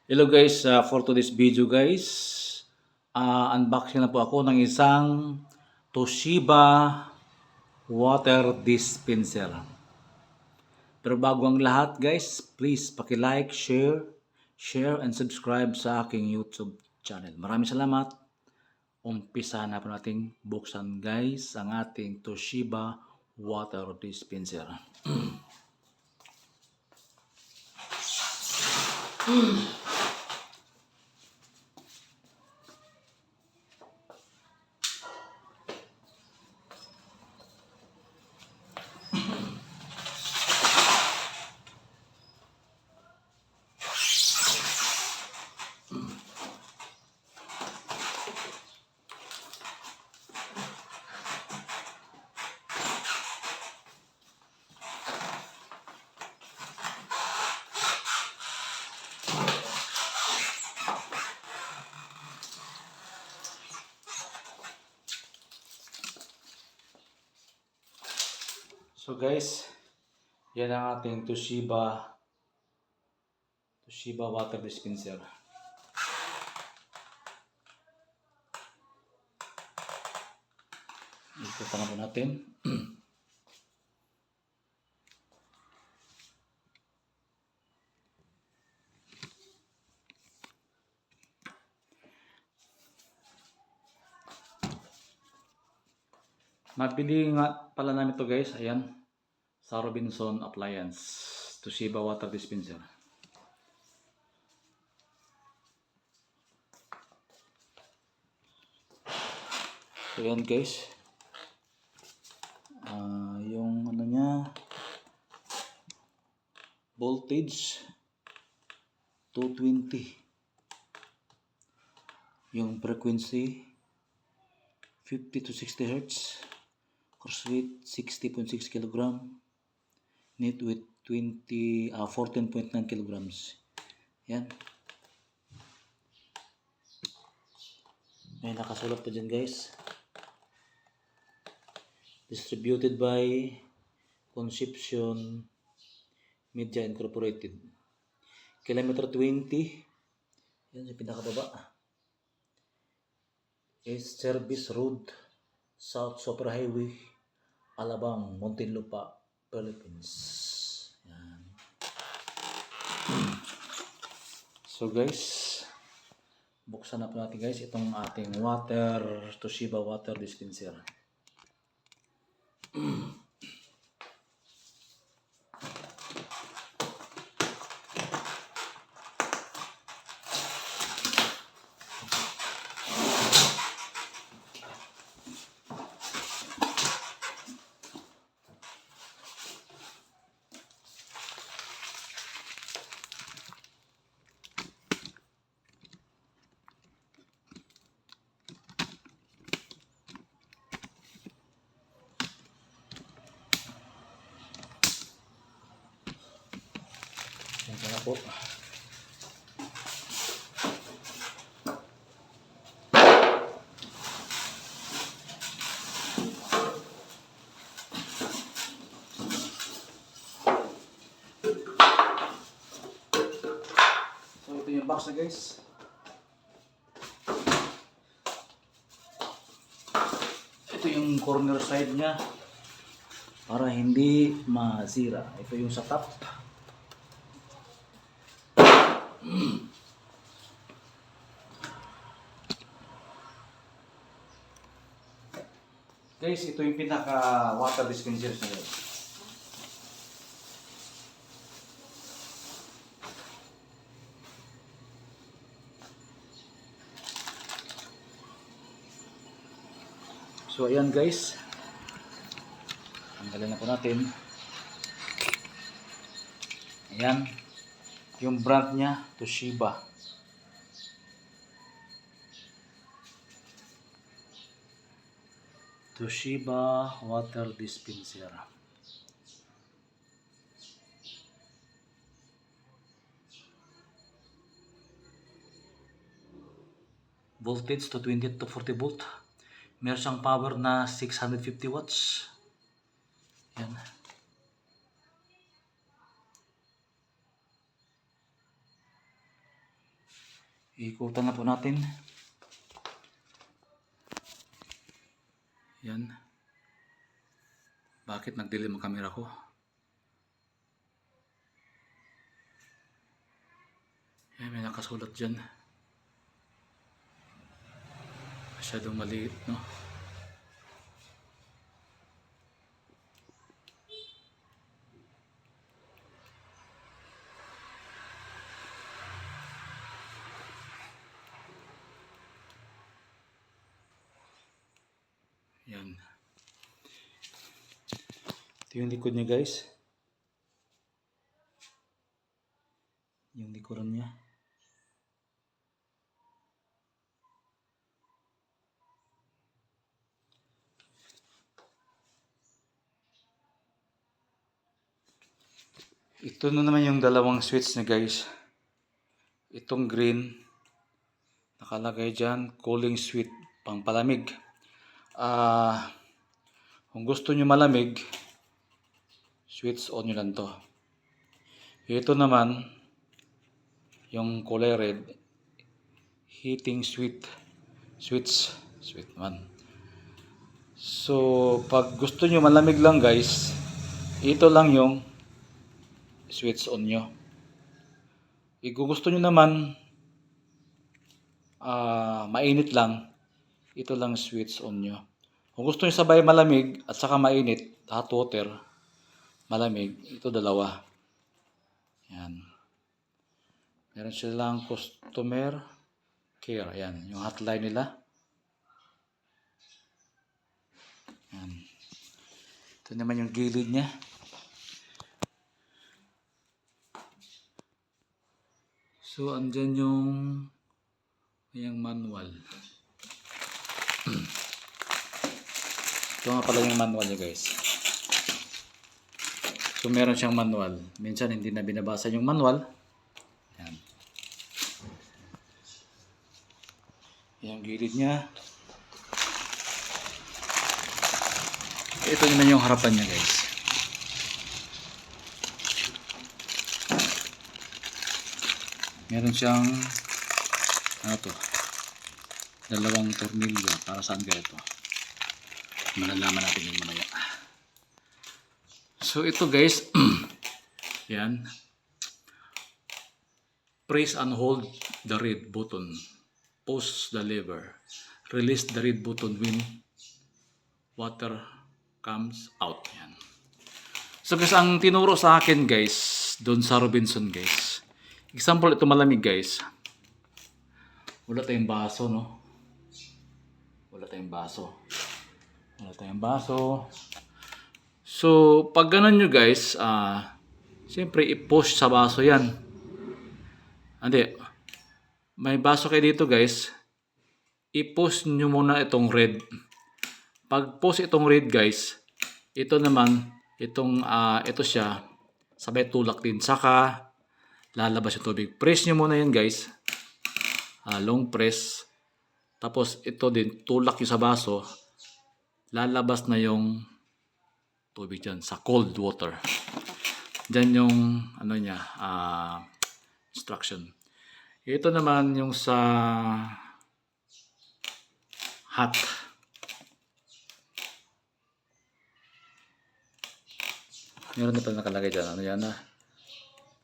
Hello guys, for today's video guys, unboxing na po ako ng isang Toshiba water dispenser. Pero bago ang lahat guys, please paki-like, share and subscribe sa aking YouTube channel. Maraming salamat. Umpisa na po nating buksan guys ang ating Toshiba water dispenser. So guys, yan ang ating Toshiba water dispenser. Ikutan na po natin. Mabili nga pala namin ito guys, ayan, sa Robinson Appliance, Toshiba water dispenser. So ayan guys, yung ano niya, voltage 220, yung frequency 50 to 60 Hz, coarse weight 60.6 kg, net weight 14.9 kilograms. Yan. May nakasulat pa dyan guys. Distributed by Concepcion Media Incorporated. Kilometer 20. Yan yung pinakababa. East Service Road, South Super Highway, Alabang, Muntinlupa, Philippines. Yan. So guys, buksan na po natin guys itong ating Toshiba water dispenser. Ito na po. So ito yung box na guys. Ito yung corner side niya para hindi masira. Ito yung sa top. Guys, ito yung pinaka water dispenser niya. So ayan guys, tanggalin na po natin. Ayan, yung brand niya, Toshiba. Toshiba water dispenser. Voltage to 20 to 40 volt. Meron siyang power na 650 watts. Yan. Ikutan na po natin. Yan. Bakit nagdilim ang camera ko? Yan, may nakasulat dyan. Masyadong maliit, no? Yan. Ito yung likod niya, guys. Yung likuran niya. Ito na naman yung dalawang switch niya, guys. Itong green, nakalagay dyan, cooling switch, pang palamig. Kung gusto nyo malamig, switch on nyo lang to. Ito naman, yung kulay red, heating switch naman. So, pag gusto nyo malamig lang, guys, ito lang yung switch on nyo. Kung gusto nyo naman mainit lang, ito lang switch on nyo. Kung gusto nyo sabay malamig at saka mainit, hot water, malamig, ito dalawa. Yan. Meron silang customer care. Yan, yung hotline nila. Yan. Ito naman yung gilid niya. So, andyan yung manual. Ito nga pala yung manual niya, guys. So, meron siyang manual. Minsan, hindi na binabasa yung manual. Yan. Yung gilid niya. Ito naman yung harapan niya, guys. Meron siyang ano to, dalawang tornilyo. Para saan kaya ito? Malalaman natin yung mamaya. So ito, guys, yan, press and hold the red button, push the lever, release the red button when water comes out. Yan. So guys, ang tinuro sa akin, guys, doon sa Robinson, guys, example, ito malamig, guys. Wala tayong baso, no? Wala tayong baso. So, pag ganun nyo, guys, siyempre, i-push sa baso yan. Hindi. May baso kayo dito, guys. I-push nyo muna itong red. Pag push itong red, guys, ito naman, ito siya, sabay tulak din. Saka, lalabas yung tubig. Press nyo muna yun, guys. Long press. Tapos ito din, tulak yung sa baso. Lalabas na yung tubig dyan sa cold water. Dyan yung ano niya, instruction. Ito naman yung sa hot. Meron na pala nakalagay dyan. Ano yan na?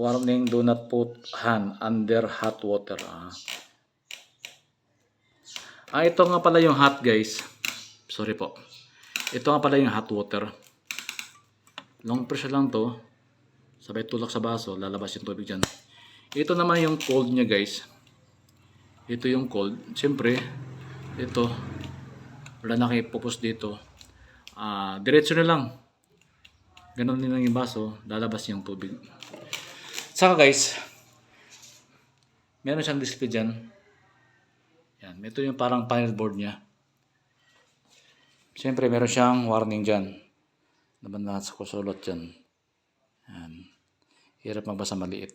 Warning, do not put hand under hot water. Ito nga pala yung hot, guys. Sorry po. Ito nga pala yung hot water. Long pressure lang to. Sabay tulak sa baso, lalabas yung tubig dyan. Ito naman yung cold niya, guys. Ito yung cold. Siyempre, ito, wala na kayo pupus dito. Diretso na lang. Ganon din lang yung baso, lalabas yung tubig. Saka, guys, meron siyang display dyan. Yan, ito yung parang panel board niya. Siyempre, meron siyang warning dyan. Naman lahat sa kusulot dyan. Yan. Hirap magbasa, maliit.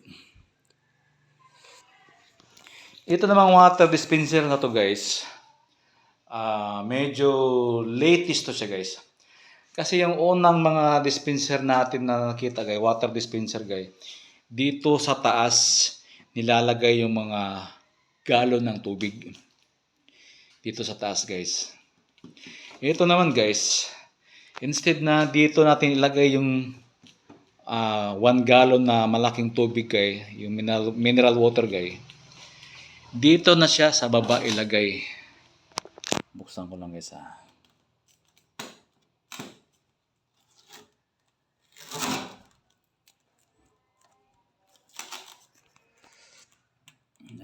Ito namang water dispenser na to, guys. Medyo latest to siya, guys. Kasi yung unang mga dispenser natin na nakita, guys, water dispenser, guys, dito sa taas nilalagay yung mga galon ng tubig dito sa taas guys. Ito naman guys, instead na dito natin ilagay yung 1 gallon na malaking tubig guys, yung mineral water guys, dito na siya sa baba ilagay. Buksan ko lang guys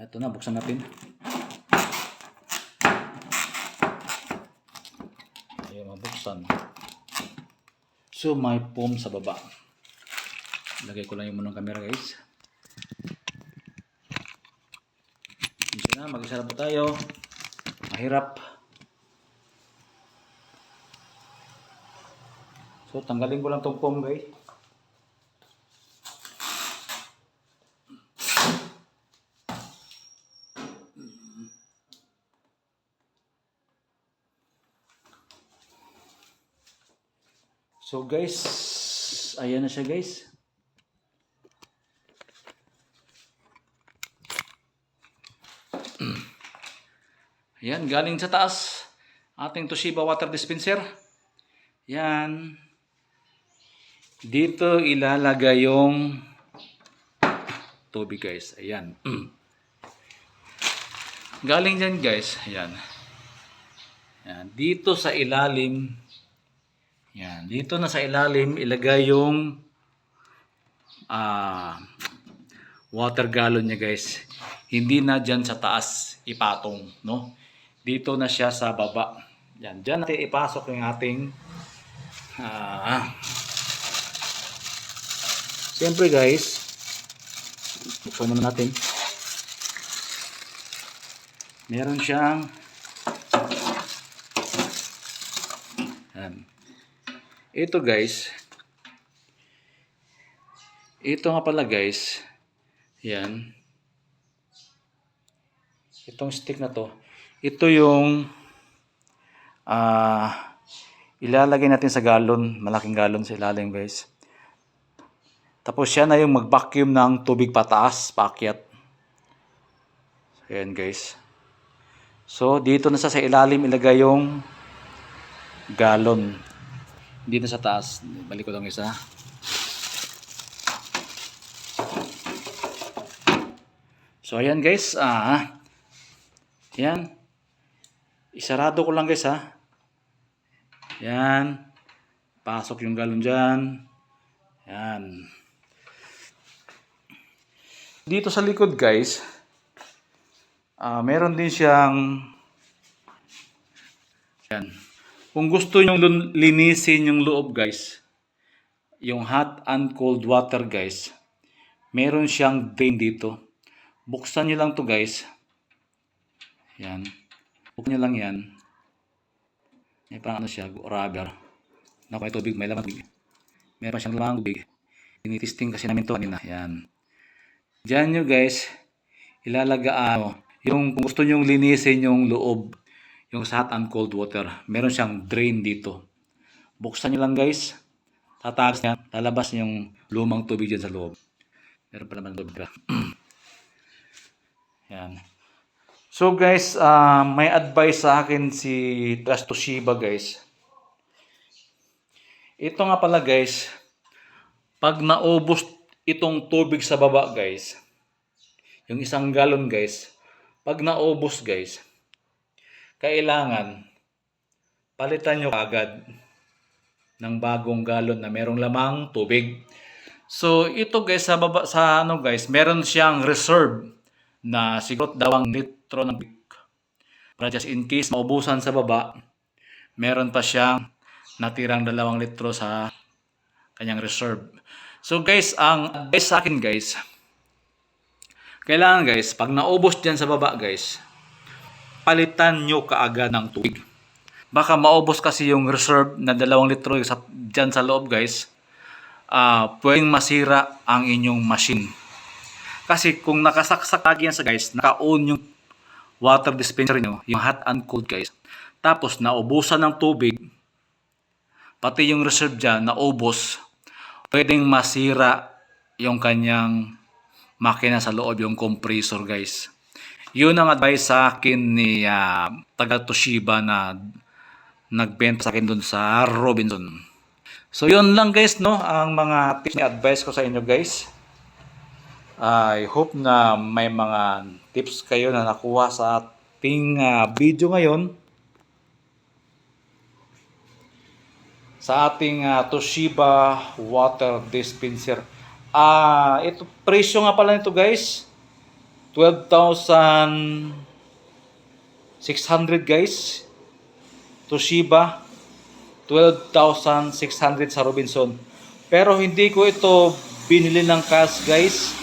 Ito na, buksan natin. Ayan, mabuksan. So, may foam sa baba. Lagay ko lang yung munang camera guys. Isa na, mag-isa na po tayo. Mahirap. So, tanggalin ko lang tong foam guys. So guys, ayan na siya guys. Ayan, galing sa taas. Ating Toshiba water dispenser. Yan. Dito ilalagay yung tubig guys. Ayan. Galing dyan guys. Ayan. Ayan. Dito sa ilalim. Yan, dito na sa ilalim ilagay yung water gallon niya guys. Hindi na dyan sa taas ipatong, no? Dito na siya sa baba. Yan, dyan natin ipasok yung ating siyempre guys, buksan muna natin. Meron siyang yan. Ito guys, ito nga pala guys, yan, itong stick na to, ito yung ilalagay natin sa galon, malaking galon sa ilalim guys. Tapos siya na yung mag-vacuum ng tubig pataas, paakyat. Ayan guys. So dito na sa ilalim ilagay yung galon. Hindi na sa taas. Balik ko lang isa. So ayan guys, ayan. Isarado ko lang guys Ayan. Pasok yung galon dyan. Ayan. Dito sa likod guys, meron din siyang ayan. Kung gusto nyo linisin yung loob guys, yung hot and cold water guys, meron siyang drain dito. Buksan nyo lang to guys. Yan. Buksan nyo lang yan. May parang ano siya, rubber. Na may tubig, may laman tubig. Meron siyang lamang tubig. Tinitesting kasi namin to kanina. Yan. Diyan nyo guys, ilalaga yung kung gusto nyo linisin yung loob, yung sa hot and cold water, meron siyang drain dito. Buksan nyo lang guys. Tatagas niya, lalabas yung lumang tubig dyan sa loob. Meron pa naman tubig. Yan. So guys, may advice sa akin si Toshiba guys. Ito nga pala guys, pag naubos itong tubig sa baba guys, yung 1 galon guys, pag naubos guys, kailangan palitan nyo agad ng bagong galon na merong lamang tubig. So ito guys sa baba sa guys, meron siyang reserve na siguro 2 litro ng tubig. Para just in case maubusan sa baba, meron pa siyang natirang 2 litro sa kanyang reserve. So guys, ang advice sa akin guys, kailangan guys, pag naubos dyan sa baba guys, palitan nyo kaagad ng tubig. Baka maubos kasi yung reserve na 2 litro dyan sa loob guys. Pwedeng masira ang inyong machine. Kasi kung nakasaksak lagi yan sa guys, naka-on yung water dispenser nyo, yung hot and cold guys, tapos naubusan ng tubig, pati yung reserve dyan naubos, pwedeng masira yung kanyang makina sa loob, yung compressor guys. Yun ang advice sa akin ni taga Toshiba na nagbenta sa akin dun sa Robinson. So yun lang guys, no, ang mga tips na advice ko sa inyo guys. I hope na may mga tips kayo na nakuha sa ating video ngayon. Sa ating Toshiba water dispenser. Ito presyo nga pala nito guys. 12,600 guys. Toshiba 12,600 sa Robinson. Pero hindi ko ito binili ng cash guys.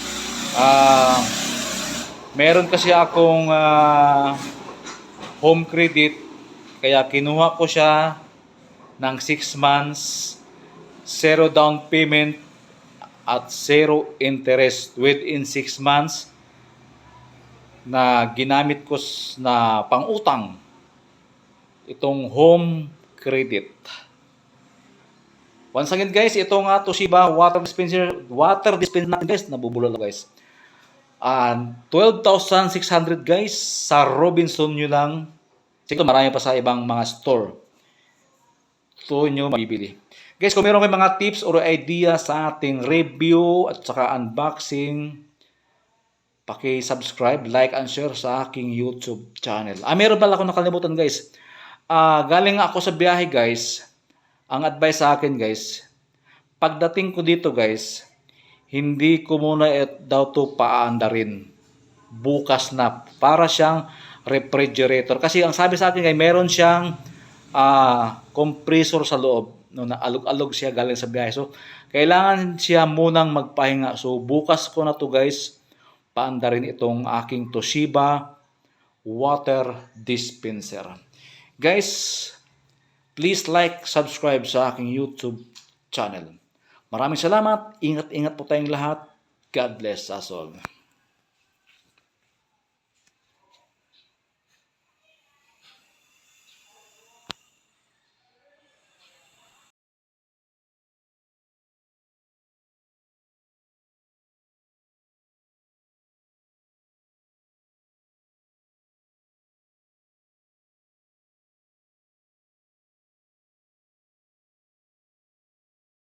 Meron kasi akong home credit, kaya kinuha ko siya ng 6 months, 0 down payment at 0 interest within 6 months na ginamit ko na pang-utang itong home credit. Once again guys, ito nga Toshiba water dispenser natin guys, nabubulol guys. 12,600 guys sa Robinson nyo lang. Siguro marami pa sa ibang mga store. Ito nyo mabibili. Guys, kung meron kayong mga tips or idea sa ating review at saka unboxing, paki-subscribe, like, and share sa aking YouTube channel. Meron pala akong nakalimutan guys. Galing ako sa biyahe guys. Ang advice sa akin guys, pagdating ko dito guys, hindi ko muna daw to paandarin. Bukas na. Para siyang refrigerator. Kasi ang sabi sa akin guys, meron siyang compressor sa loob. No, na alog-alog siya galing sa biyahe. So, kailangan siya munang magpahinga. So, bukas ko na to guys, paandarin itong aking Toshiba water dispenser. Guys, please like, subscribe sa aking YouTube channel. Maraming salamat. Ingat-ingat po tayong lahat. God bless us all.